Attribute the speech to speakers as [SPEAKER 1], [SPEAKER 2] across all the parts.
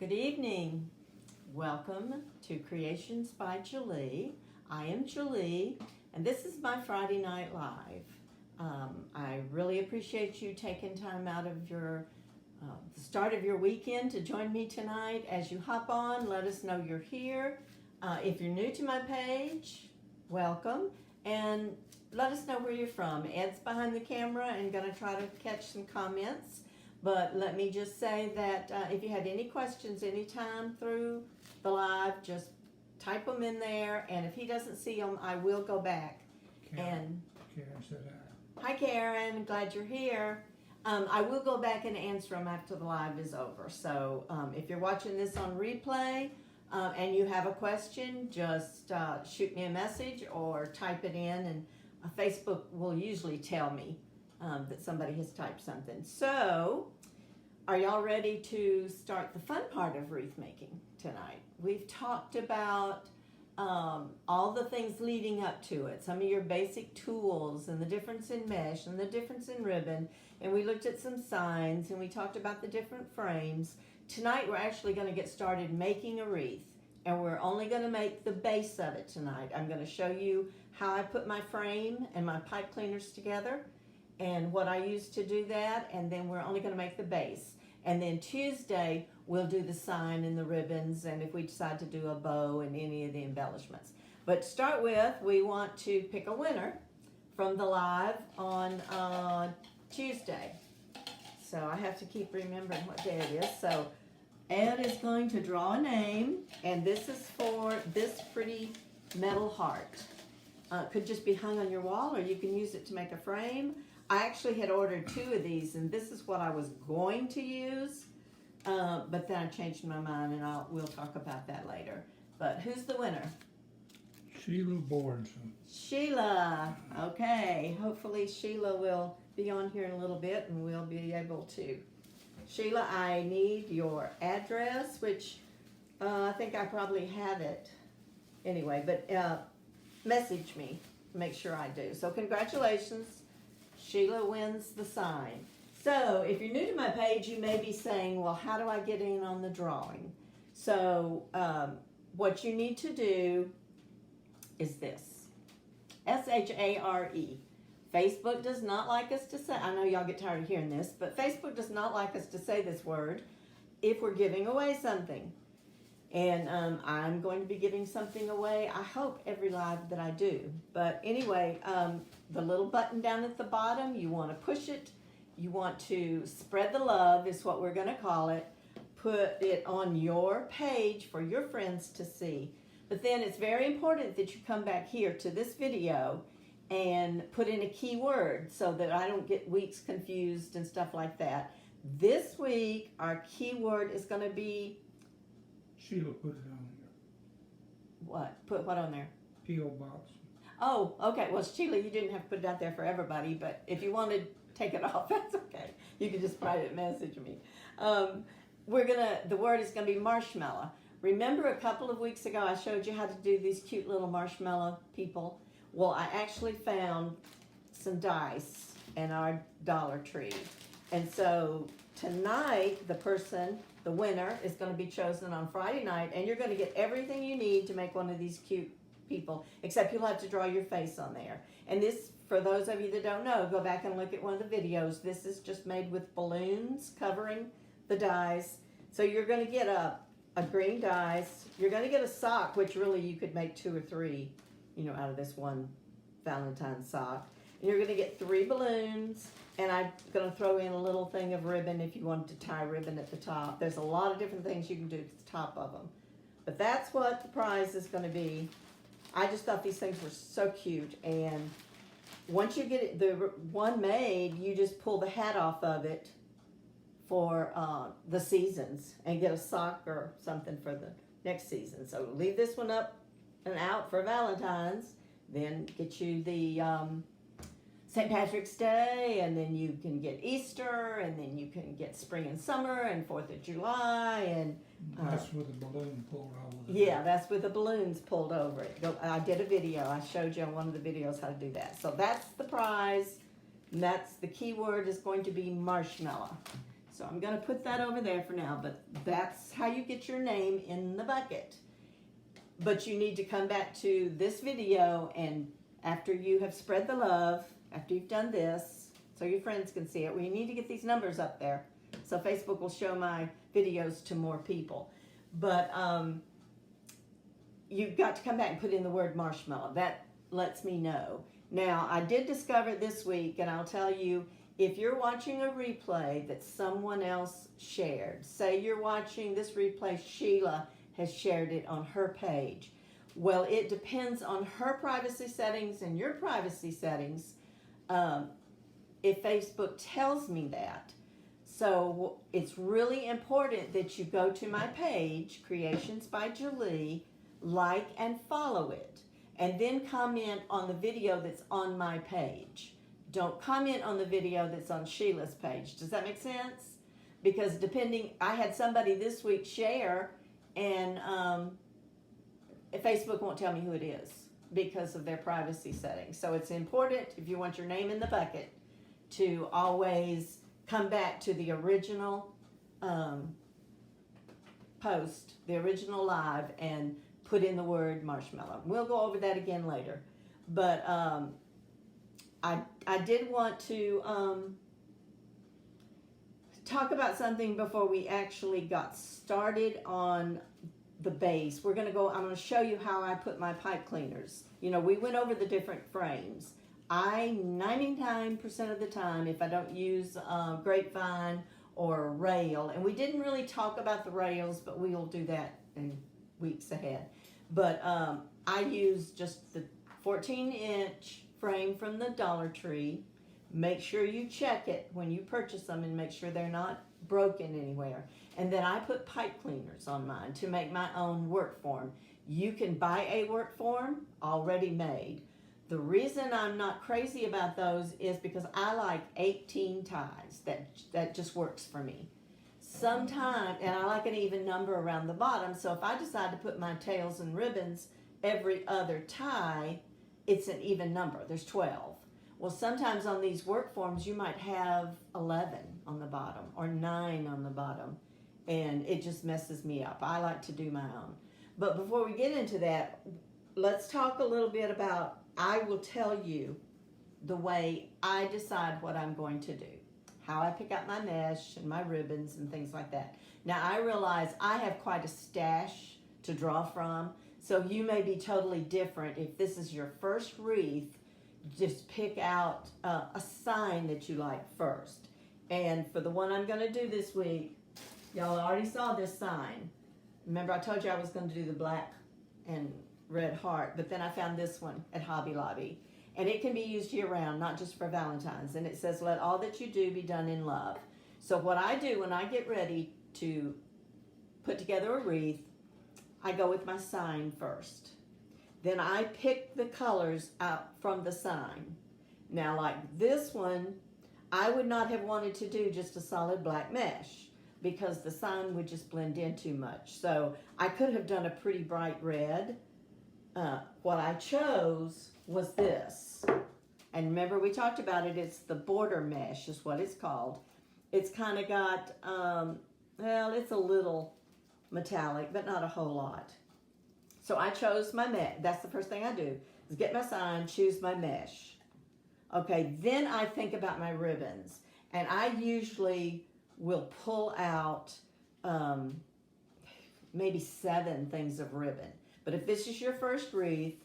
[SPEAKER 1] Good evening. Welcome to Creations by Julie. I am Julie, and this is my Friday Night Live. I really appreciate you taking time out of the start of your weekend to join me tonight. As you hop on, let us know you're here. If you're new to my page, welcome, and let us know where you're from. Ed's behind the camera and going to try to catch some comments. But let me just say that if you have any questions anytime through the live, just type them in there. And if he doesn't see them, I will go back.
[SPEAKER 2] Karen said
[SPEAKER 1] Hi, Karen. Glad you're here. I will go back and answer them after the live is over. So if you're watching this on replay and you have a question, just shoot me a message or type it in. And Facebook will usually tell me that somebody has typed something. So, are y'all ready to start the fun part of wreath making tonight? We've talked about all the things leading up to it, some of your basic tools and the difference in mesh and the difference in ribbon, and we looked at some signs and we talked about the different frames. Tonight we're actually going to get started making a wreath, and we're only going to make the base of it tonight. I'm going to show you how I put my frame and my pipe cleaners together and what I use to do that, and then we're only going to make the base. And then Tuesday we'll do the sign and the ribbons, and if we decide to do a bow and any of the embellishments. But to start with, we want to pick a winner from the live on Tuesday. So I have to keep remembering what day it is. So Ed is going to draw a name, and this is for this pretty metal heart. Could just be hung on your wall, or you can use it to make a frame. I actually had ordered 2 of these, and this is what I was going to use, but then I changed my mind, and we'll talk about that later. But who's the winner?
[SPEAKER 2] Sheila Borenson.
[SPEAKER 1] Sheila. Okay. Hopefully Sheila will be on here in a little bit, and we'll be able to. Sheila, I need your address, which I think I probably have it anyway, but message me. Make sure I do. So congratulations. Sheila wins the sign. So if you're new to my page, you may be saying, well, how do I get in on the drawing? So what you need to do is this. S-H-A-R-E. Facebook does not like us to say, I know y'all get tired of hearing this, but Facebook does not like us to say this word if we're giving away something. And I'm going to be giving something away, I hope, every live that I do. But anyway, the little button down at the bottom, you want to push it. You want to spread the love, is what we're going to call it. Put it on your page for your friends to see. But then it's very important that you come back here to this video and put in a keyword so that I don't get weeks confused and stuff like that. This week, our keyword is going to be...
[SPEAKER 2] Sheila put it on there.
[SPEAKER 1] What? Put what on there?
[SPEAKER 2] P.O. Box.
[SPEAKER 1] Oh, okay. Well, Sheila, you didn't have to put it out there for everybody, but if you want to take it off, that's okay. You can just private message me. The word is going to be marshmallow. Remember a couple of weeks ago I showed you how to do these cute little marshmallow people? Well, I actually found some dice in our Dollar Tree. And so tonight, the winner, is going to be chosen on Friday night, and you're going to get everything you need to make one of these cute people, except you'll have to draw your face on there. And this, for those of you that don't know, go back and look at one of the videos. This is just made with balloons covering the dice. So you're going to get a green dice. You're going to get a sock, which really you could make 2 or 3, out of this one Valentine's sock. And you're going to get 3 balloons, and I'm going to throw in a little thing of ribbon if you wanted to tie ribbon at the top. There's a lot of different things you can do at the top of them. But that's what the prize is going to be. I just thought these things were so cute, and once you get the one made, you just pull the hat off of it for the seasons and get a sock or something for the next season. So leave this one up and out for Valentine's, then get you the St. Patrick's Day, and then you can get Easter, and then you can get spring and summer and 4th of July, and
[SPEAKER 2] That's with the balloon pulled over.
[SPEAKER 1] yeah, that's with the balloons pulled over it. I did a video. I showed you on one of the videos how to do that. So that's the prize, and that's the keyword is going to be marshmallow. So I'm going to put that over there for now, but that's how you get your name in the bucket. But you need to come back to this video, and after you have spread the love, after you've done this, so your friends can see it, we need to get these numbers up there so Facebook will show my videos to more people. But you've got to come back and put in the word marshmallow. That lets me know. Now, I did discover this week, and I'll tell you, if you're watching a replay that someone else shared, say you're watching this replay, Sheila has shared it on her page. Well, it depends on her privacy settings and your privacy settings if Facebook tells me that. So it's really important that you go to my page, Creations by Julie, like and follow it, and then comment on the video that's on my page. Don't comment on the video that's on Sheila's page. Does that make sense? Because I had somebody this week share, and Facebook won't tell me who it is because of their privacy settings. So it's important, if you want your name in the bucket, to always come back to the original post, the original live, and put in the word marshmallow. We'll go over that again later. But I did want to talk about something before we actually got started on the base. I'm going to show you how I put my pipe cleaners. You know, we went over the different frames. 99% of the time, if I don't use grapevine or rail, and we didn't really talk about the rails, but we will do that in weeks ahead. But I use just the 14-inch frame from the Dollar Tree. Make sure you check it when you purchase them and make sure they're not broken anywhere. And then I put pipe cleaners on mine to make my own work form. You can buy a work form already made. The reason I'm not crazy about those is because I like 18 ties. That just works for me. Sometimes, and I like an even number around the bottom, so if I decide to put my tails and ribbons every other tie, it's an even number. There's 12. Well, sometimes on these work forms, you might have 11 on the bottom or 9 on the bottom, and it just messes me up. I like to do my own. But before we get into that, let's talk a little bit about, I will tell you the way I decide what I'm going to do, how I pick out my mesh and my ribbons and things like that. Now, I realize I have quite a stash to draw from, so you may be totally different. If this is your first wreath, just pick out a sign that you like first. And for the one I'm going to do this week, y'all already saw this sign. Remember, I told you I was going to do the black and red heart, but then I found this one at Hobby Lobby. And it can be used year-round, not just for Valentine's. And it says, let all that you do be done in love. So what I do when I get ready to put together a wreath, I go with my sign first. Then I pick the colors out from the sign. Now, like this one, I would not have wanted to do just a solid black mesh because the sign would just blend in too much. So I could have done a pretty bright red. What I chose was this. And remember, we talked about it. It's the border mesh is what it's called. It's kind of got, well, it's a little metallic, but not a whole lot. So I chose my mesh. That's the first thing I do, is get my sign, choose my mesh. Okay, then I think about my ribbons. And I usually will pull out maybe 7 things of ribbon. But if this is your first wreath,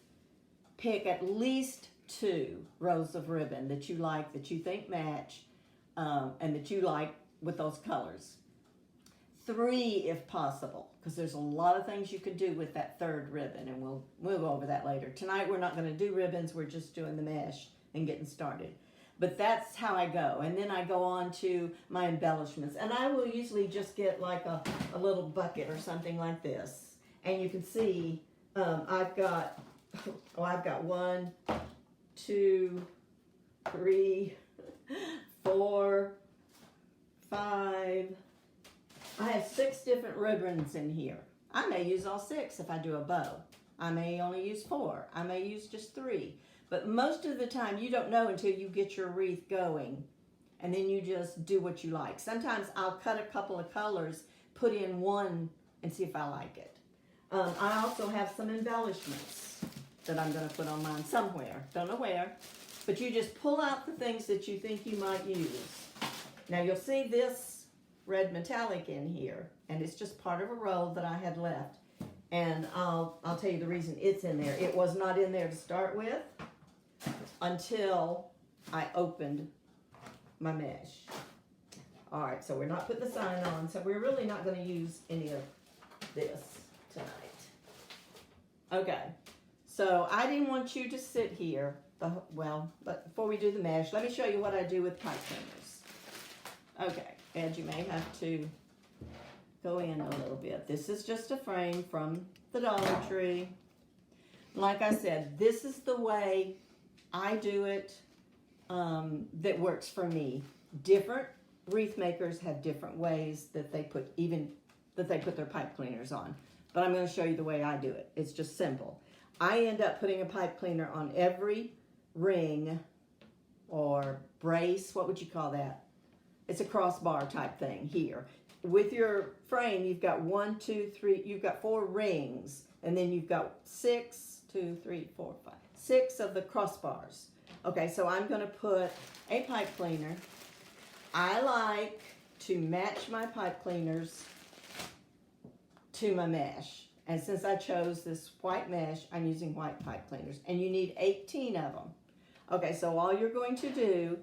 [SPEAKER 1] pick at least 2 rows of ribbon that you like, that you think match, and that you like with those colors. 3 if possible, because there's a lot of things you could do with that 3rd ribbon, and we'll go over that later. Tonight we're not going to do ribbons, we're just doing the mesh and getting started. But that's how I go, and then I go on to my embellishments. And I will usually just get like a little bucket or something like this. And you can see I've got 1, 2, 3, 4, 5. I have 6 different ribbons in here. I may use all 6 if I do a bow. I may only use 4. I may use just 3. But most of the time, you don't know until you get your wreath going and then you just do what you like. Sometimes I'll cut a couple of colors, put in one, and see if I like it. I also have some embellishments that I'm going to put on mine somewhere. Don't know where. But you just pull out the things that you think you might use. Now you'll see this red metallic in here, and it's just part of a roll that I had left. And I'll tell you the reason it's in there. It was not in there to start with until I opened my mesh. All right, so we're not putting the sign on, so we're really not going to use any of this tonight. Okay, so I didn't want you to sit here. But before we do the mesh, let me show you what I do with pipe cleaners. Okay, and you may have to go in a little bit. This is just a frame from the Dollar Tree. Like I said, this is the way I do it that works for me. Different wreath makers have different ways that they put their pipe cleaners on. But I'm going to show you the way I do it. It's just simple. I end up putting a pipe cleaner on every ring or brace. What would you call that? It's a crossbar type thing here. With your frame, you've got 1, 2, 3, you've got 4 rings, and then you've got 6 of the crossbars. Okay, so I'm going to put a pipe cleaner. I like to match my pipe cleaners to my mesh. And since I chose this white mesh, I'm using white pipe cleaners. And you need 18 of them. Okay, so all you're going to do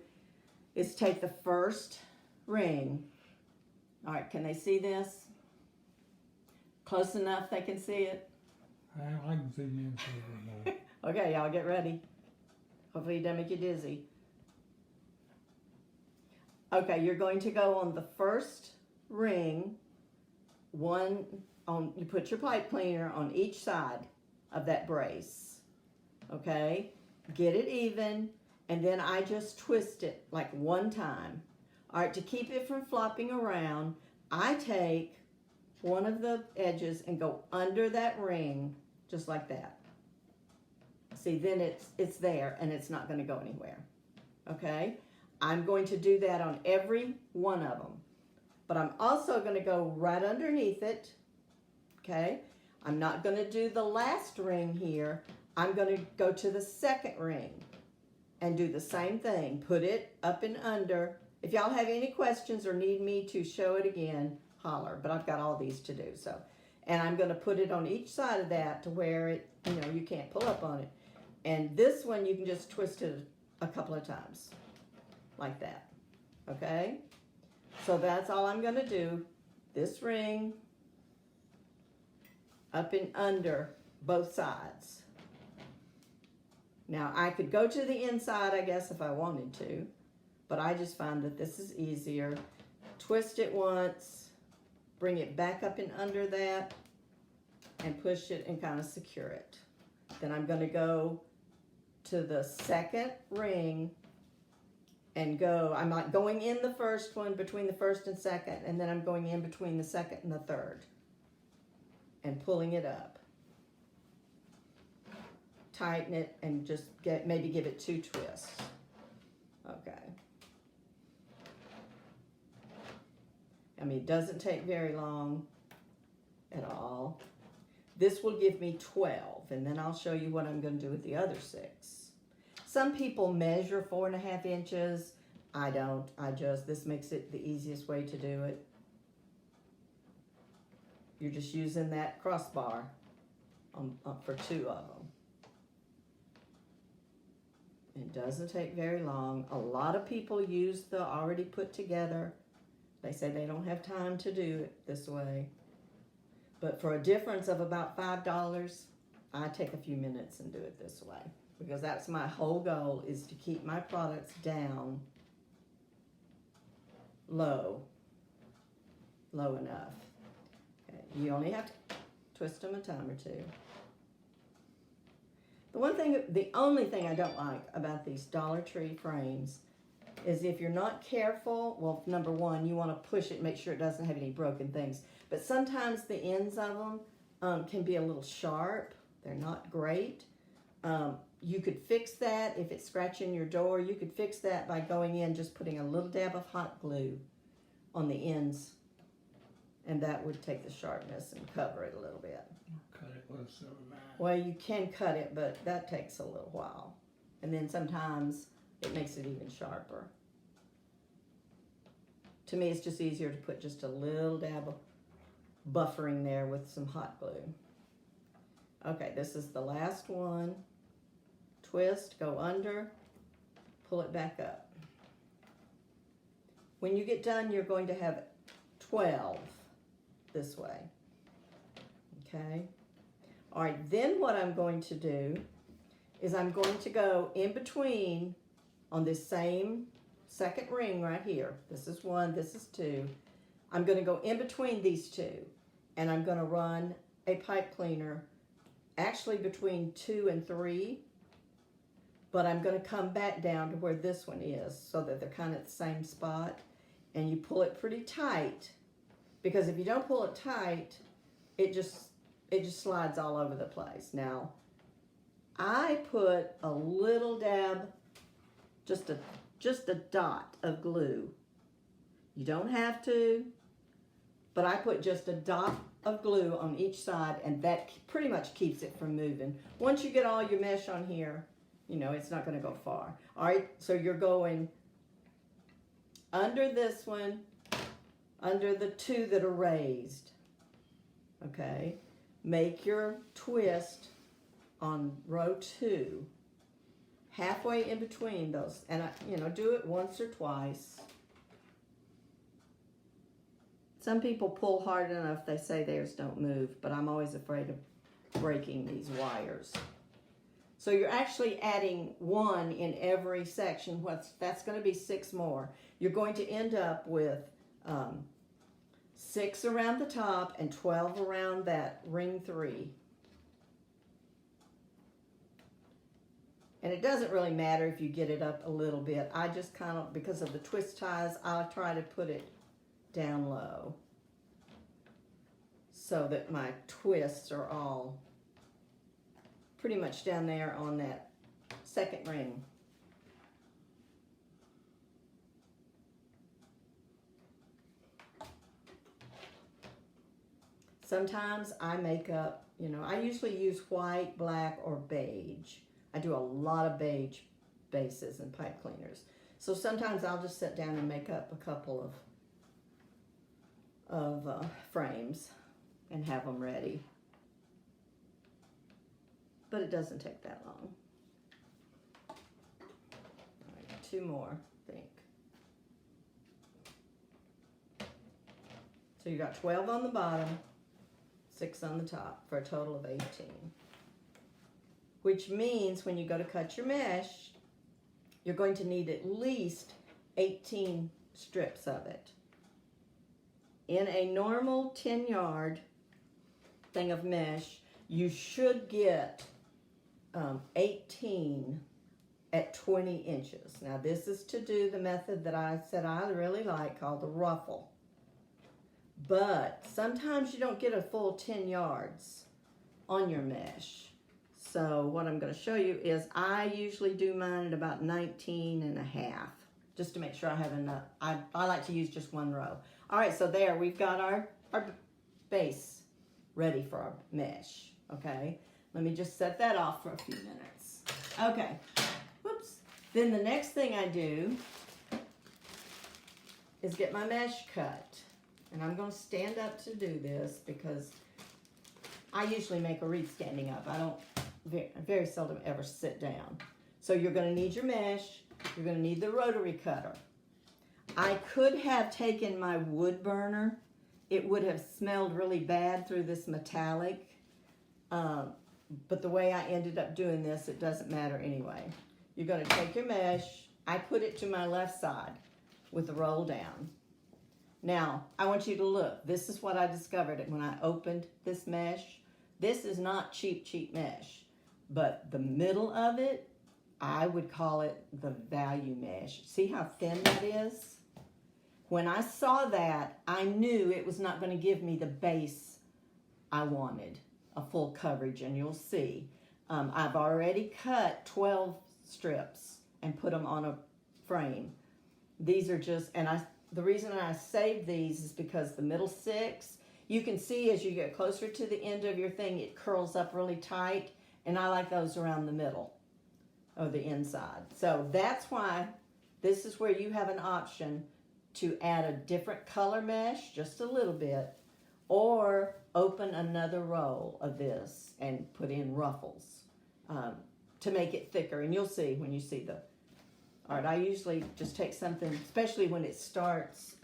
[SPEAKER 1] is take the first ring. All right, can they see this? Close enough they can see it?
[SPEAKER 2] I can see the inside of it.
[SPEAKER 1] Okay, y'all get ready. Hopefully it doesn't make you dizzy. Okay, you're going to go on the first ring, you put your pipe cleaner on each side of that brace. Okay, get it even, and then I just twist it like one time. All right, to keep it from flopping around, I take one of the edges and go under that ring, just like that. See, then it's there and it's not going to go anywhere. Okay, I'm going to do that on every one of them. But I'm also going to go right underneath it. Okay, I'm not going to do the last ring here. I'm going to go to the second ring and do the same thing. Put it up and under. If y'all have any questions or need me to show it again, holler. But I've got all these to do. So, and I'm going to put it on each side of that to where it, you can't pull up on it. And this one, you can just twist it a couple of times, like that. Okay? So that's all I'm going to do. This ring, up and under both sides. Now, I could go to the inside, I guess, if I wanted to. But I just find that this is easier. Twist it once, bring it back up and under that, and push it and kind of secure it. Then I'm going to go to the second ring and I'm not going in the first one, between the first and second, and then I'm going in between the second and the third and pulling it up. Tighten it and just maybe give it 2 twists. Okay. I mean, it doesn't take very long at all. This will give me 12, and then I'll show you what I'm going to do with the other 6. Some people measure 4.5 inches. I don't. This makes it the easiest way to do it. You're just using that crossbar for 2 of them. It doesn't take very long. A lot of people use the already put together. They say they don't have time to do it this way. But for a difference of about $5, I take a few minutes and do it this way. Because that's my whole goal, is to keep my products down low enough. Okay. You only have to twist them a time or 2. The only thing I don't like about these Dollar Tree frames is if you're not careful, well, number one, you want to push it, make sure it doesn't have any broken things. But sometimes the ends of them can be a little sharp. They're not great. You could fix that if it's scratching your door. You could fix that by going in, just putting a little dab of hot glue on the ends, and that would take the sharpness and cover it a little bit.
[SPEAKER 2] Cut it with a silver knife.
[SPEAKER 1] Well, you can cut it, but that takes a little while. And then sometimes it makes it even sharper. To me, it's just easier to put just a little dab of buffering there with some hot glue. Okay, this is the last one. Twist, go under, pull it back up. When you get done, you're going to have 12 this way. Okay? All right, then what I'm going to do is I'm going to go in between on this same second ring right here. This is 1, this is 2. I'm going to go in between these two, and I'm going to run a pipe cleaner actually between 2 and 3, but I'm going to come back down to where this one is so that they're kind of at the same spot, and you pull it pretty tight, because if you don't pull it tight, it just slides all over the place. Now, I put a little dab, just a dot of glue. You don't have to, but I put just a dot of glue on each side, and that pretty much keeps it from moving. Once you get all your mesh on here, you know, it's not going to go far. All right, so you're going under this one, under the 2 that are raised. Okay, make your twist on row 2, halfway in between those, and do it once or twice. Some people pull hard enough, they say theirs don't move, but I'm always afraid of breaking these wires. So you're actually adding 1 in every section. That's going to be 6 more. You're going to end up with 6 around the top and 12 around that ring 3. And it doesn't really matter if you get it up a little bit. I just kind of, because of the twist ties, I'll try to put it down low so that my twists are all pretty much down there on that second ring. Sometimes I make up, I usually use white, black, or beige. I do a lot of beige bases and pipe cleaners. So sometimes I'll just sit down and make up a couple of frames and have them ready. But it doesn't take that long. All right, 2 more, I think. So you got 12 on the bottom, 6 on the top, for a total of 18. Which means when you go to cut your mesh, you're going to need at least 18 strips of it. In a normal 10-yard thing of mesh, you should get 18 at 20 inches. Now this is to do the method that I said I really like, called the ruffle. But sometimes you don't get a full 10 yards on your mesh. So what I'm going to show you is I usually do mine at about 19 and a half, just to make sure I have enough. I like to use just 1 row. All right, so there we've got our base ready for our mesh, okay? Let me just set that off for a few minutes. Okay, whoops. Then the next thing I do is get my mesh cut. And I'm going to stand up to do this because I usually make a wreath standing up. I don't, very seldom ever sit down. So you're going to need your mesh. You're going to need the rotary cutter. I could have taken my wood burner. It would have smelled really bad through this metallic. But the way I ended up doing this, it doesn't matter anyway. You're going to take your mesh. I put it to my left side with the roll down. Now, I want you to look. This is what I discovered when I opened this mesh. This is not cheap mesh. But the middle of it, I would call it the value mesh. See how thin that is? When I saw that, I knew it was not going to give me the base I wanted, a full coverage, and you'll see. I've already cut 12 strips and put them on a frame. These are just, the reason I saved these is because the middle 6, you can see as you get closer to the end of your thing, it curls up really tight, and I like those around the middle or the inside. So that's why this is where you have an option to add a different color mesh, just a little bit, or open another roll of this and put in ruffles to make it thicker. And you'll see when you see the, all right, I usually just take something, especially when it starts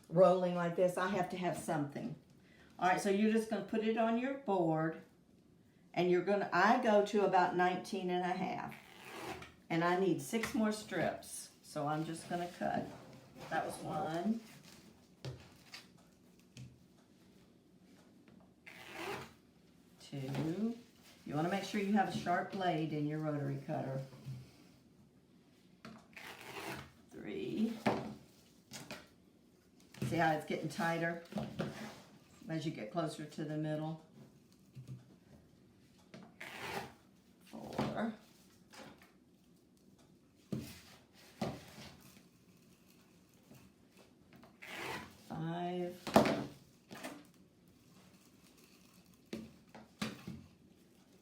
[SPEAKER 1] rolling like this, I have to have something. All right, so you're just gonna put it on your board, and you're gonna, I go to about 19 and a half, and I need 6 more strips. So I'm just gonna cut. That was 1. 2. You wanna make sure you have a sharp blade in your rotary cutter. 3. See how it's getting tighter as you get closer to the middle? 4. 5.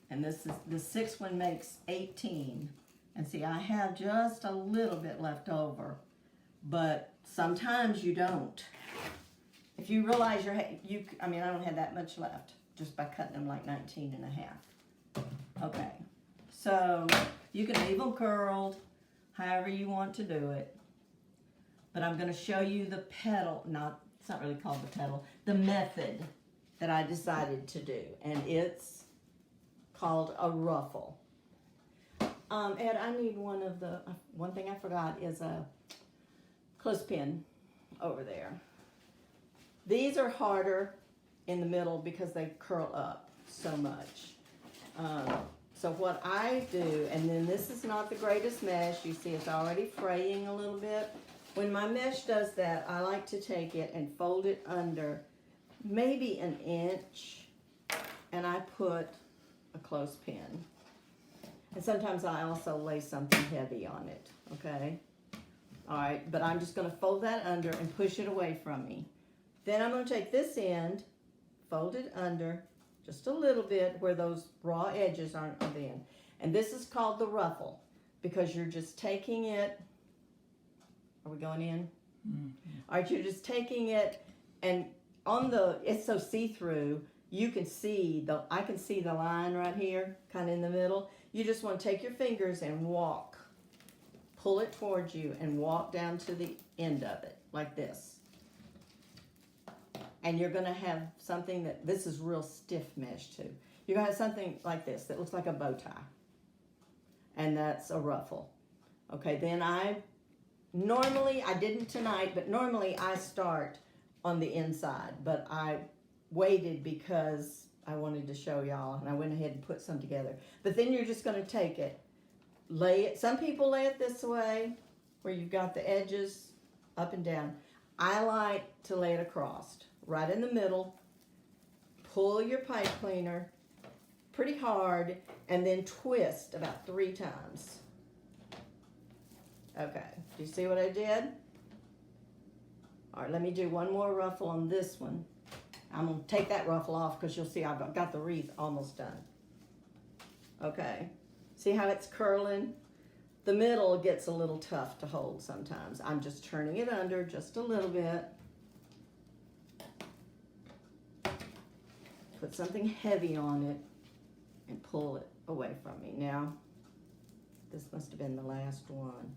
[SPEAKER 1] And this is, the 6th one makes 18. And see, I have just a little bit left over, but sometimes you don't. If you realize I mean, I don't have that much left just by cutting them like 19 and a half. Okay, so you can leave them curled, however you want to do it. But I'm gonna show you the petal, it's not really called the petal, the method that I decided to do. And it's called a ruffle. Ed, I need one thing I forgot is a clothespin over there. These are harder in the middle because they curl up so much. So what I do, and then this is not the greatest mesh, you see it's already fraying a little bit. When my mesh does that, I like to take it and fold it under maybe an inch, and I put a clothespin. And sometimes I also lay something heavy on it, okay? All right, but I'm just gonna fold that under and push it away from me. Then I'm gonna take this end, fold it under just a little bit where those raw edges aren't on the end. And this is called the ruffle because you're just taking it, are we going in? Mm-hmm. All right, you're just taking it, and it's so see-through, you can see, I can see the line right here, kind of in the middle. You just want to take your fingers and walk. Pull it towards you and walk down to the end of it, like this. And you're going to have something this is real stiff mesh too. You're going to have something like this that looks like a bow tie. And that's a ruffle. Okay, then normally, I didn't tonight, but normally I start on the inside. But I waited because I wanted to show y'all, and I went ahead and put some together. But then you're just going to take it, lay it. Some people lay it this way, where you've got the edges up and down. I like to lay it across, right in the middle. Pull your pipe cleaner pretty hard, and then twist about 3 times. Okay, do you see what I did? All right, let me do one more ruffle on this one. I'm going to take that ruffle off because you'll see I've got the wreath almost done. Okay, see how it's curling? The middle gets a little tough to hold sometimes. I'm just turning it under just a little bit. Put something heavy on it and pull it away from me. Now, this must have been the last one.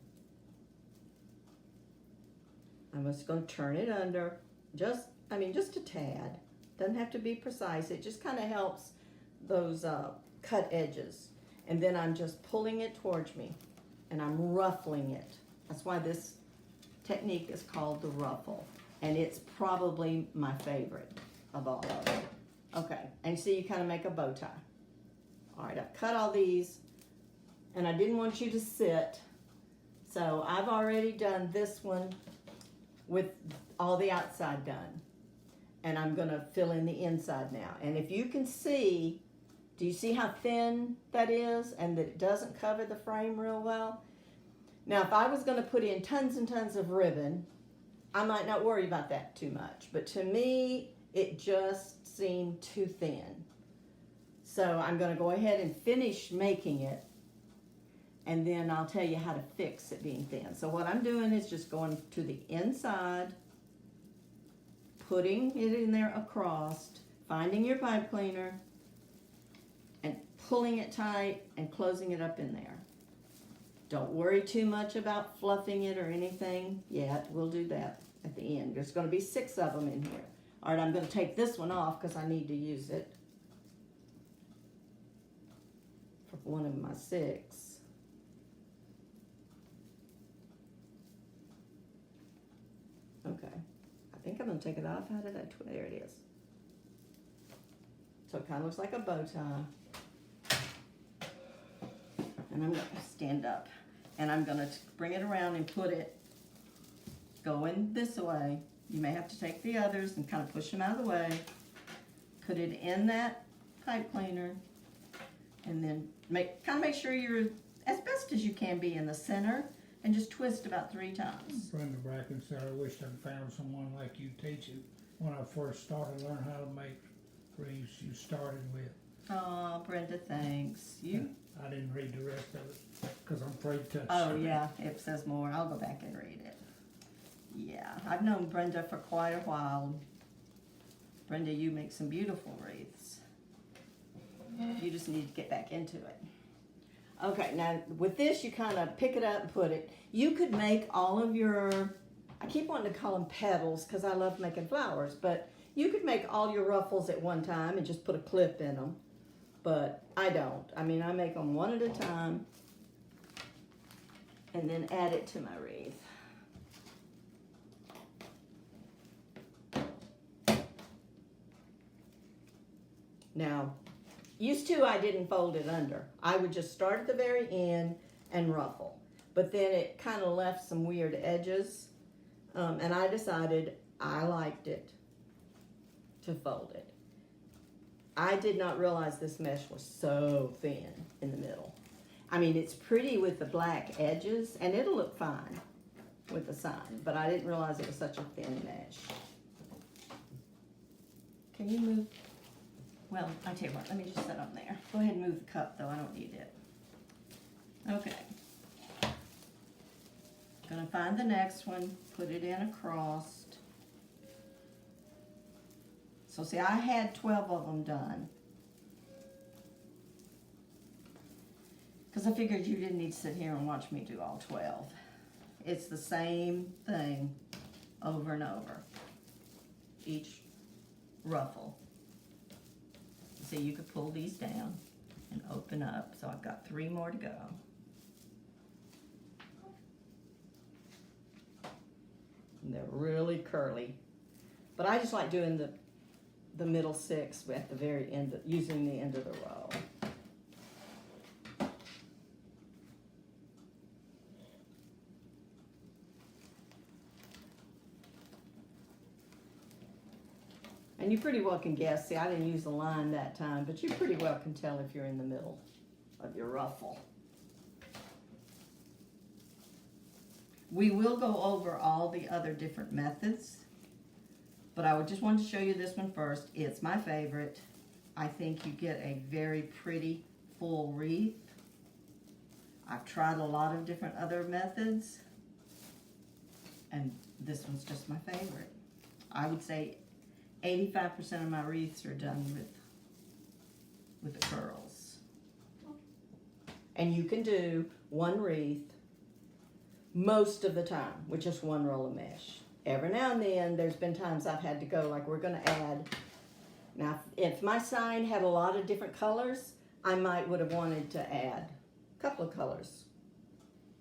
[SPEAKER 1] I'm just going to turn it under, just a tad. Doesn't have to be precise. It just kind of helps those cut edges. And then I'm just pulling it towards me, and I'm ruffling it. That's why this technique is called the ruffle. And it's probably my favorite of all of them. Okay, and see, you kind of make a bow tie. All right, I've cut all these, and I didn't want you to sit. So I've already done this one with all the outside done. And I'm gonna fill in the inside now. And if you can see, Do you see how thin that is and that it doesn't cover the frame real well? Now, if I was going to put in tons and tons of ribbon, I might not worry about that too much. But to me, it just seemed too thin. So I'm going to go ahead and finish making it, and then I'll tell you how to fix it being thin. So what I'm doing is just going to the inside, putting it in there across, finding your pipe cleaner, and pulling it tight and closing it up in there. Don't worry too much about fluffing it or anything yet. We'll do that at the end. There's going to be 6 of them in here. All right, I'm going to take this one off because I need to use it for one of my 6. Okay, I think I'm going to take it off. How did I, there it is. So it kind of looks like a bow tie. And I'm going to stand up. And I'm going to bring it around and put it going this way. You may have to take the others and kind of push them out of the way. Put it in that pipe cleaner. And then make sure you're as best as you can be in the center. And just twist about 3 times.
[SPEAKER 2] Brenda Bracken said, I wished I'd found someone like you teaching. When I first started learning how to make wreaths you started with.
[SPEAKER 1] Oh, Brenda, thanks. You?
[SPEAKER 2] I didn't read the rest of it because I'm afraid to touch
[SPEAKER 1] Oh, yeah, it says more. I'll go back and read it. Yeah, I've known Brenda for quite a while. Brenda, you make some beautiful wreaths. You just need to get back into it. Okay, now with this, you kind of pick it up and put it. You could make all of your, I keep wanting to call them petals because I love making flowers, but you could make all your ruffles at one time and just put a clip in them. But I don't. I mean, I make them one at a time and then add it to my wreath. Now, used to I didn't fold it under. I would just start at the very end and ruffle. But then it kind of left some weird edges. And I decided I liked it to fold it. I did not realize this mesh was so thin in the middle. I mean, it's pretty with the black edges, and it'll look fine with the sign, but I didn't realize it was such a thin mesh. Can you move? Well, I tell you what, let me just set on there. Go ahead and move the cup, though. I don't need it. Okay. Gonna find the next one, put it in across. So see, I had 12 of them done. Because I figured you didn't need to sit here and watch me do all 12. It's the same thing over and over. Each ruffle. See, you could pull these down and open up. So I've got 3 more to go. And they're really curly. But I just like doing the middle 6 at the very end, using the end of the row. And you pretty well can guess. See, I didn't use the line that time, but you pretty well can tell if you're in the middle of your ruffle. We will go over all the other different methods, but I would just want to show you this one first. It's my favorite. I think you get a very pretty full wreath. I've tried a lot of different other methods, and this one's just my favorite. I would say 85% of my wreaths are done with the curls. And you can do one wreath most of the time with just one roll of mesh. Every now and then, there's been times I've had to go, like we're gonna add. Now, if my sign had a lot of different colors, I might would have wanted to add a couple of colors,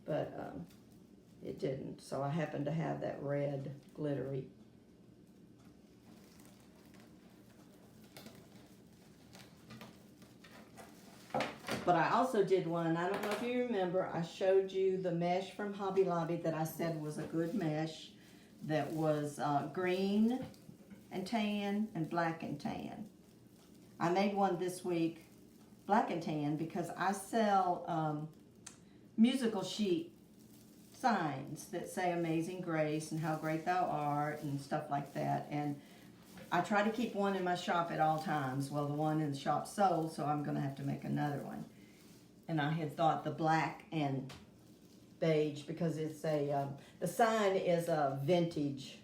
[SPEAKER 1] but it didn't. So I happened to have that red glittery. But I also did one, I don't know if you remember, I showed you the mesh from Hobby Lobby that I said was a good mesh that was green and tan and black and tan. I made one this week Black and Tan because I sell musical sheet signs that say Amazing Grace and How Great Thou Art and stuff like that. And I try to keep one in my shop at all times. Well, the one in the shop sold, so I'm going to have to make another one. And I had thought the black and beige because it's a, the sign is a vintage,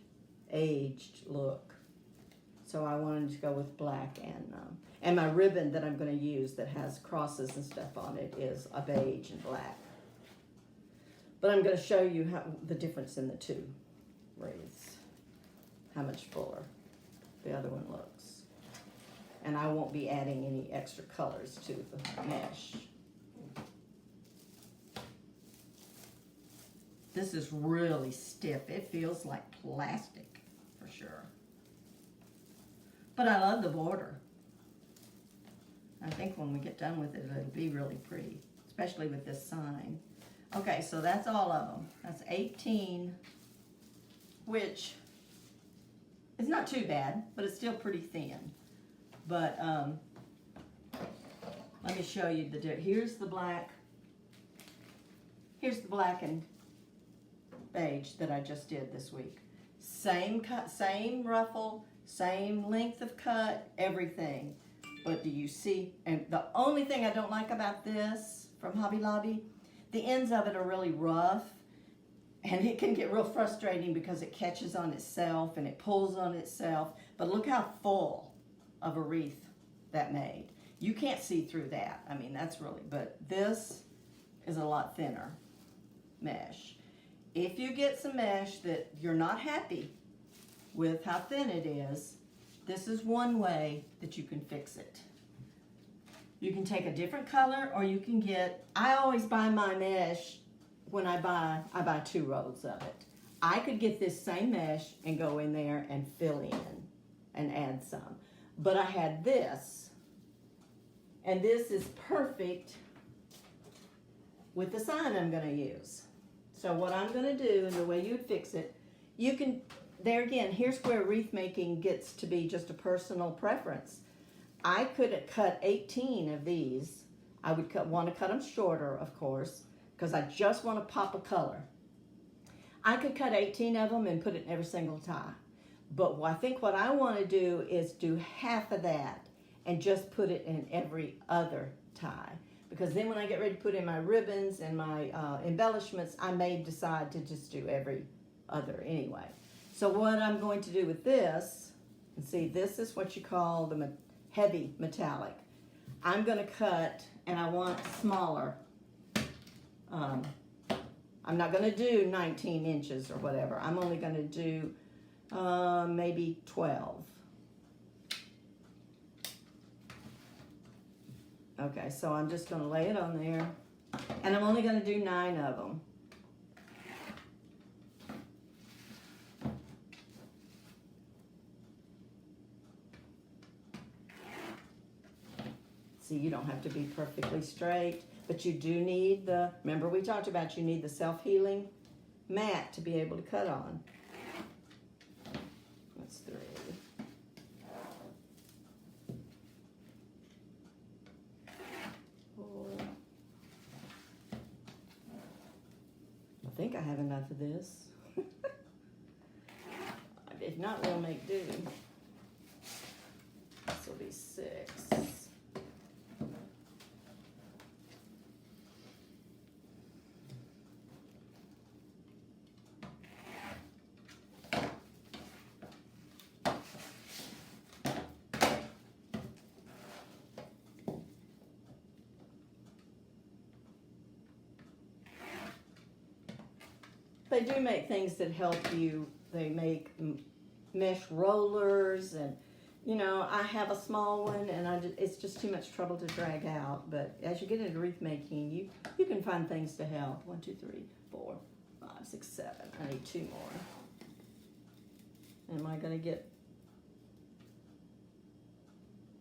[SPEAKER 1] aged look. So I wanted to go with black and my ribbon that I'm going to use that has crosses and stuff on it is a beige and black. But I'm going to show you how the difference in the two wreaths, how much fuller the other one looks. And I won't be adding any extra colors to the mesh. This is really stiff. It feels like plastic for sure. But I love the border. I think when we get done with it, it'll be really pretty, especially with this sign. Okay, so that's all of them. That's 18, which is not too bad, but it's still pretty thin. But let me show you the difference. Here's the black. Here's the black and beige that I just did this week. Same cut, same ruffle, same length of cut, everything. But do you see? And the only thing I don't like about this from Hobby Lobby, the ends of it are really rough, and it can get real frustrating because it catches on itself and it pulls on itself. But look how full of a wreath that made. You can't see through that. I mean, that's really, but this is a lot thinner mesh. If you get some mesh that you're not happy with how thin it is, this is one way that you can fix it. You can take a different color, or you can get, I always buy my mesh when I buy 2 rolls of it. I could get this same mesh and go in there and fill in and add some. But I had this, and this is perfect with the sign I'm gonna use. So what I'm gonna do, and the way you'd fix it, you can, there again, here's where wreath making gets to be just a personal preference. I could cut 18 of these. I would want to cut them shorter, of course, because I just want to pop a color. I could cut 18 of them and put it in every single tie. But I think what I want to do is do half of that and just put it in every other tie. Because then when I get ready to put in my ribbons and my embellishments, I may decide to just do every other anyway. So what I'm going to do with this, and see, this is what you call the heavy metallic. I'm going to cut, and I want smaller. I'm not going to do 19 inches or whatever. I'm only going to do maybe 12. Okay, so I'm just going to lay it on there, and I'm only going to do 9 of them. See, you don't have to be perfectly straight, but you do need the, remember we talked about you need the self-healing mat to be able to cut on. That's 3. I think I have enough of this. If not, we'll make do. This will be 6. They do make things that help you. They make mesh rollers, and you know, I have a small one, and it's just too much trouble to drag out. But as you get into wreath making, you can find things to help. 1, 2, 3, 4, 5, 6, 7. I need 2 more. Am I gonna get?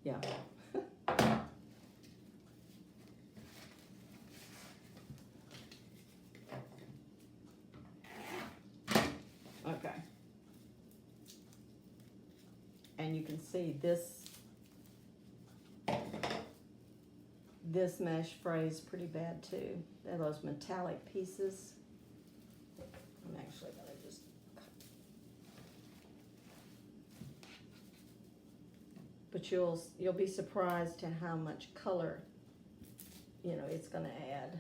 [SPEAKER 1] Yeah. Okay. And you can see this this mesh frays pretty bad too. They're those metallic pieces. I'm actually gonna just, but you'll be surprised at how much color, you know, it's gonna add.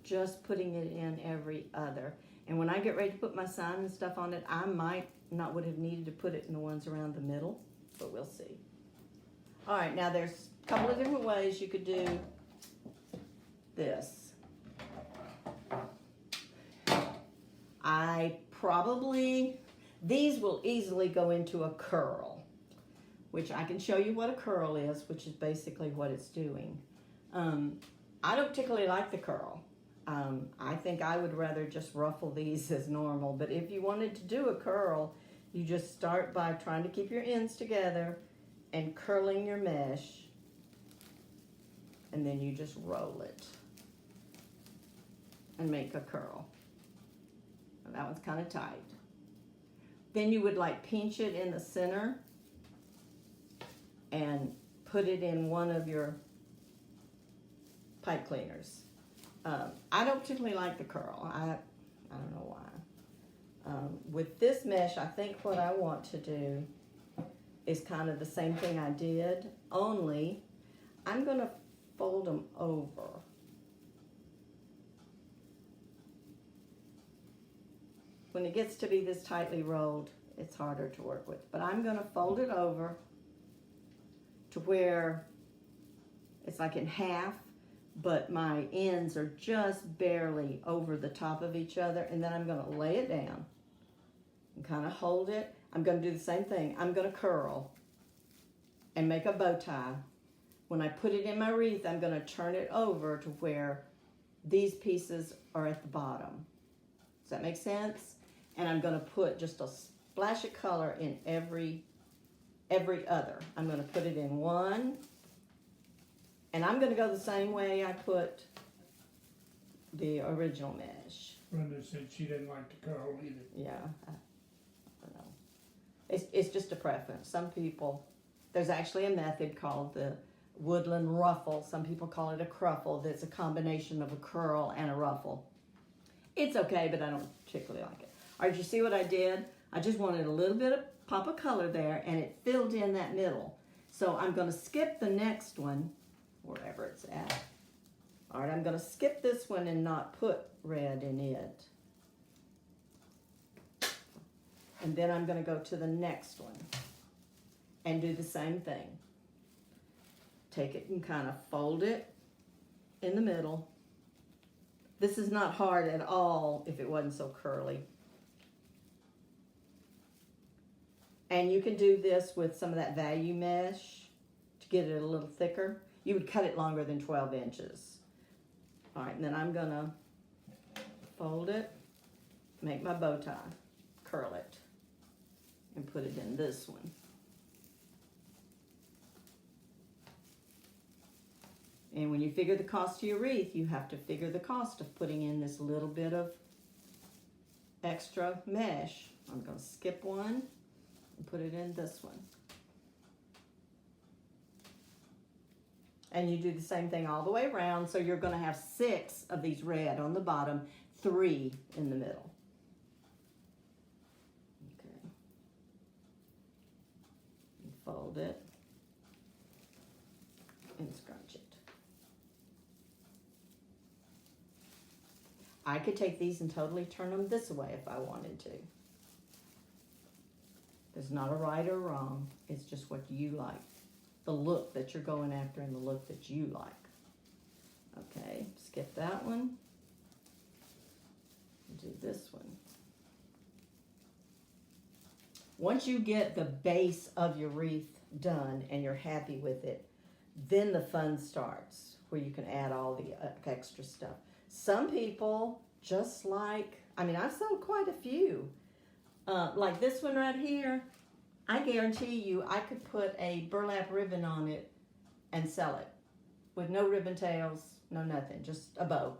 [SPEAKER 1] Just putting it in every other. And when I get ready to put my sign and stuff on it, I might not would have needed to put it in the ones around the middle, but we'll see. All right, now there's a couple of different ways you could do this. These will easily go into a curl, which I can show you what a curl is, which is basically what it's doing. I don't particularly like the curl. I think I would rather just ruffle these as normal, but if you wanted to do a curl, you just start by trying to keep your ends together and curling your mesh, and then you just roll it and make a curl. And that one's kind of tight. Then you would like pinch it in the center and put it in one of your pipe cleaners. I don't particularly like the curl. I don't know why. With this mesh, I think what I want to do is kind of the same thing I did, only I'm going to fold them over. When it gets to be this tightly rolled, it's harder to work with. But I'm going to fold it over to where it's like in half, but my ends are just barely over the top of each other, and then I'm going to lay it down and kind of hold it. I'm going to do the same thing. I'm going to curl and make a bow tie. When I put it in my wreath, I'm going to turn it over to where these pieces are at the bottom. Does that make sense? And I'm going to put just a splash of color in every other. I'm going to put it in one. And I'm going to go the same way I put the original mesh.
[SPEAKER 2] Brenda said she didn't like the curl either.
[SPEAKER 1] Yeah, I don't know. It's just a preference. Some people, there's actually a method called the woodland ruffle. Some people call it a cruffle. That's a combination of a curl and a ruffle. It's okay, but I don't particularly like it. All right, you see what I did? I just wanted a little bit of pop of color there, and it filled in that middle. So I'm going to skip the next one, wherever it's at. All right, I'm going to skip this one and not put red in it. And then I'm going to go to the next one and do the same thing. Take it and kind of fold it in the middle. This is not hard at all if it wasn't so curly. And you can do this with some of that value mesh to get it a little thicker. You would cut it longer than 12 inches. All right, and then I'm gonna fold it, make my bow tie, curl it, and put it in this one. And when you figure the cost of your wreath, you have to figure the cost of putting in this little bit of extra mesh. I'm gonna skip one and put it in this one. And you do the same thing all the way around, so you're gonna have 6 of these red on the bottom, 3 in the middle. Okay. And fold it and scrunch it. I could take these and totally turn them this way if I wanted to. There's not a right or wrong. It's just what you like. The look that you're going after and the look that you like. Okay, skip that one. Do this one. Once you get the base of your wreath done and you're happy with it, then the fun starts where you can add all the extra stuff. Some people just like, I've sold quite a few. Like this one right here, I guarantee you I could put a burlap ribbon on it and sell it with no ribbon tails, no nothing, just a bow.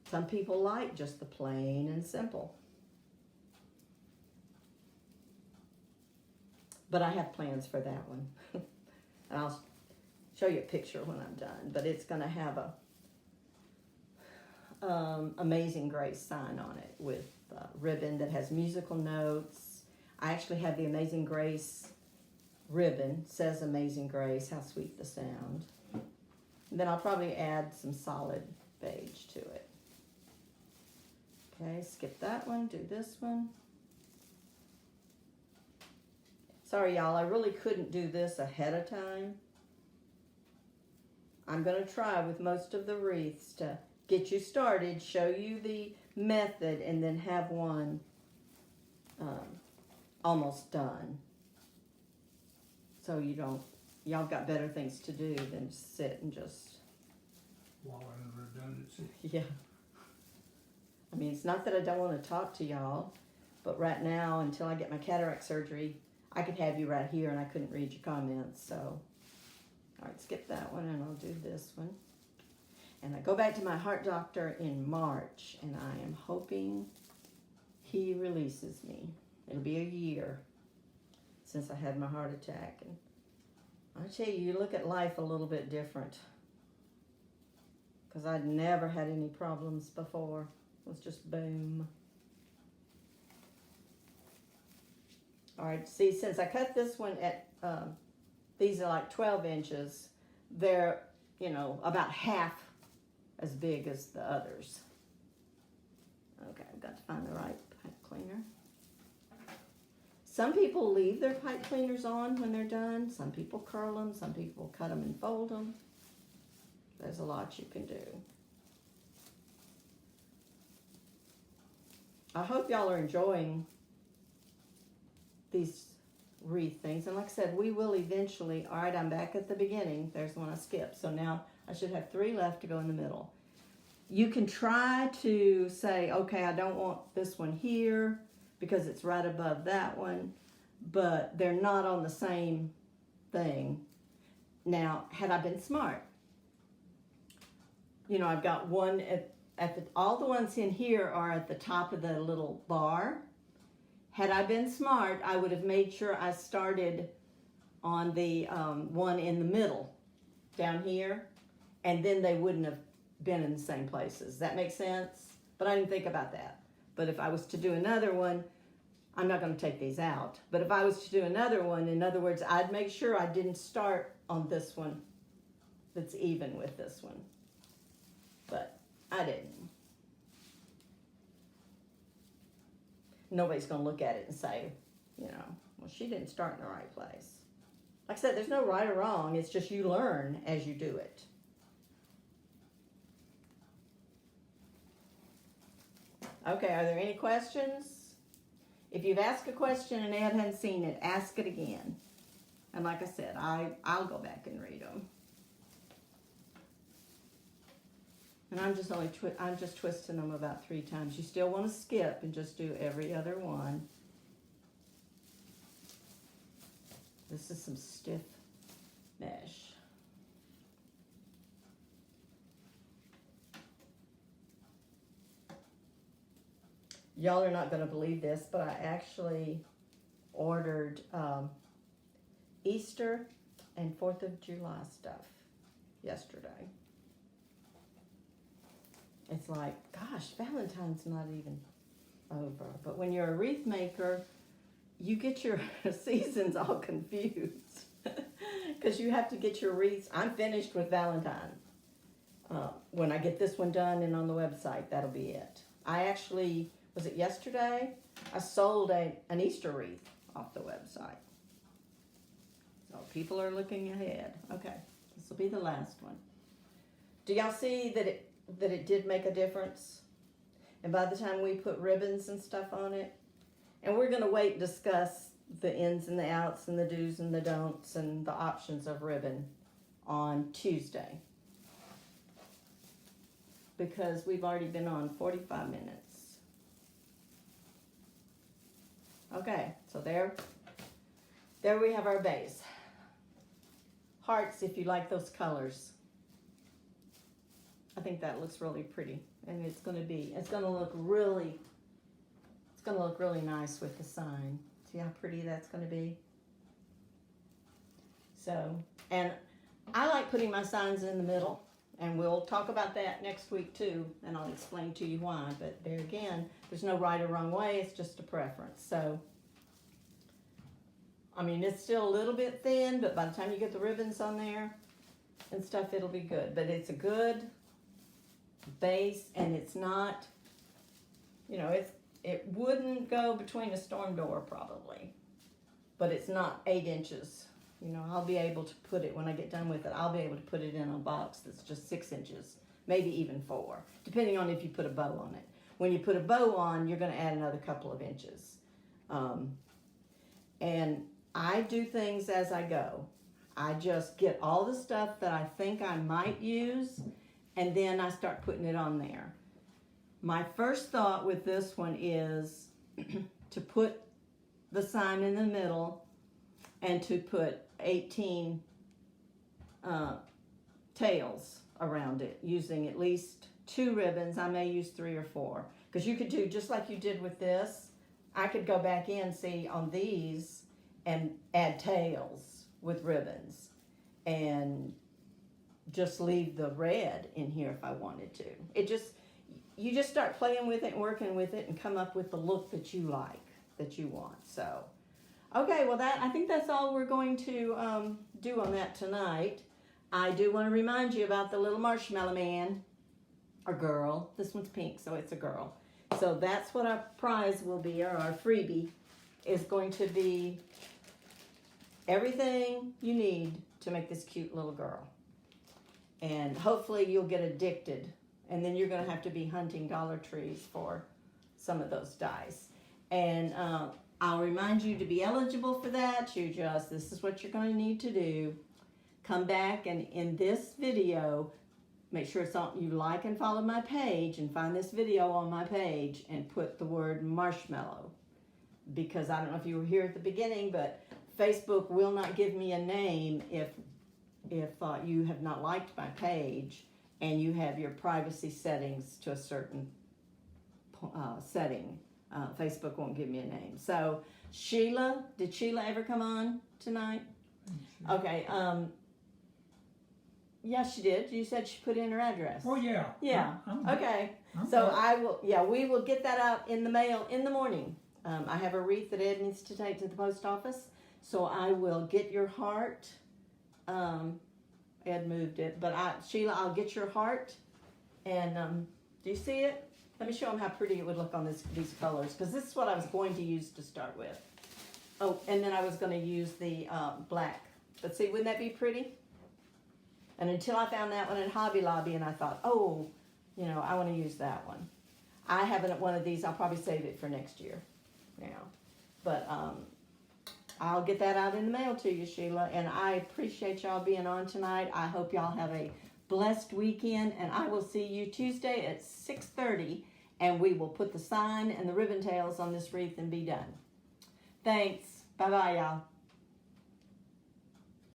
[SPEAKER 1] Some people like just the plain and simple. But I have plans for that one. And I'll show you a picture when I'm done, but it's going to have a Amazing Grace sign on it with ribbon that has musical notes. I actually have the Amazing Grace ribbon, says Amazing Grace, how sweet the sound. And then I'll probably add some solid beige to it. Okay, skip that one, do this one. Sorry y'all, I really couldn't do this ahead of time. I'm going to try with most of the wreaths to get you started, show you the method, and then have one almost done. So you don't, y'all got better things to do than sit and just...
[SPEAKER 2] Wallow in redundancy.
[SPEAKER 1] Yeah. I mean, it's not that I don't want to talk to y'all, but right now, until I get my cataract surgery, I could have you right here and I couldn't read your comments, so. All right, skip that one and I'll do this one. And I go back to my heart doctor in March, and I am hoping he releases me. It'll be a year since I had my heart attack. And I tell you, you look at life a little bit different. Because I'd never had any problems before. It was just boom. All right, see, since I cut this one at, these are like 12 inches, they're, you know, about half as big as the others. Okay, I've got to find the right pipe cleaner. Some people leave their pipe cleaners on when they're done. Some people curl them. Some people cut them and fold them. There's a lot you can do. I hope y'all are enjoying these wreath things. And like I said, we will eventually, all right, I'm back at the beginning. There's the one I skipped. So now I should have 3 left to go in the middle. You can try to say, okay, I don't want this one here because it's right above that one, but they're not on the same thing. Now, had I been smart, you know, I've got one at the, all the ones in here are at the top of the little bar. Had I been smart, I would have made sure I started on the one in the middle down here, and then they wouldn't have been in the same places. That makes sense? But I didn't think about that. But if I was to do another one, I'm not going to take these out. But if I was to do another one, in other words, I'd make sure I didn't start on this one that's even with this one. But I didn't. Nobody's going to look at it and say, you know, well, she didn't start in the right place. Like I said, there's no right or wrong. It's just you learn as you do it. Okay, are there any questions? If you've asked a question and Ed hadn't seen it, ask it again. And like I said, I'll go back and read them. And I'm just twisting them about 3 times. You still want to skip and just do every other one. This is some stiff mesh. Y'all are not going to believe this, but I actually ordered Easter and 4th of July stuff yesterday. It's like, gosh, Valentine's not even over. But when you're a wreath maker, you get your seasons all confused. Because you have to get your wreaths. I'm finished with Valentine. When I get this one done and on the website, that'll be it. I actually, was it yesterday? I sold an Easter wreath off the website. So people are looking ahead. Okay, this will be the last one. Do y'all see that it did make a difference? And by the time we put ribbons and stuff on it, and we're going to wait and discuss the ins and the outs and the do's and the don'ts and the options of ribbon on Tuesday. Because we've already been on 45 minutes. Okay, so there we have our base. Hearts if you like those colors. I think that looks really pretty, and it's going to look really nice with the sign. See how pretty that's going to be? So, and I like putting my signs in the middle, and we'll talk about that next week too, and I'll explain to you why. But there again, there's no right or wrong way, it's just a preference. So, I mean, it's still a little bit thin, but by the time you get the ribbons on there and stuff, it'll be good. But it's a good base, and it's not, you know, it wouldn't go between a storm door probably, but it's not 8 inches. You know, I'll be able to put it, when I get done with it, I'll be able to put it in a box that's just 6 inches, maybe even 4, depending on if you put a bow on it. When you put a bow on, you're going to add another couple of inches. And I do things as I go. I just get all the stuff that I think I might use, and then I start putting it on there. My first thought with this one is to put the sign in the middle and to put 18 tails around it, using at least 2 ribbons. I may use 3 or 4, because you could do just like you did with this. I could go back in, see, on these and add tails with ribbons and just leave the red in here if I wanted to. You just start playing with it and working with it and come up with the look that you like, that you want. So, okay, well, I think that's all we're going to do on that tonight. I do want to remind you about the little marshmallow man, or girl. This one's pink, so it's a girl. So that's what our prize will be, or our freebie is going to be everything you need to make this cute little girl. And hopefully you'll get addicted, and then you're going to have to be hunting Dollar Trees for some of those dies. And I'll remind you to be eligible for that. This is what you're going to need to do. Come back, and in this video, make sure it's on, you like and follow my page, and find this video on my page and put the word marshmallow. Because I don't know if you were here at the beginning, but Facebook will not give me a name if you have not liked my page and you have your privacy settings to a certain setting. Facebook won't give me a name. So Sheila, did Sheila ever come on tonight? Okay. Yeah, she did. You said she put in her address.
[SPEAKER 2] Oh, yeah.
[SPEAKER 1] Yeah. Okay.
[SPEAKER 2] I'm
[SPEAKER 1] So
[SPEAKER 2] good.
[SPEAKER 1] I will. Yeah, we will get that out in the mail in the morning. I have a wreath that Ed needs to take to the post office, so I will get your heart. Ed moved it, but Sheila, I'll get your heart. And do you see it? Let me show them how pretty it would look on these colors, because this is what I was going to use to start with. Oh, and then I was going to use the black. But see, wouldn't that be pretty? And until I found that one in Hobby Lobby, and I thought, oh, you know, I want to use that one. I haven't one of these. I'll probably save it for next year now. But I'll get that out in the mail to you, Sheila. And I appreciate y'all being on tonight. I hope y'all have a blessed weekend. And I will see you Tuesday at 6:30. And we will put the sign and the ribbon tails on this wreath and be done. Thanks. Bye-bye, y'all.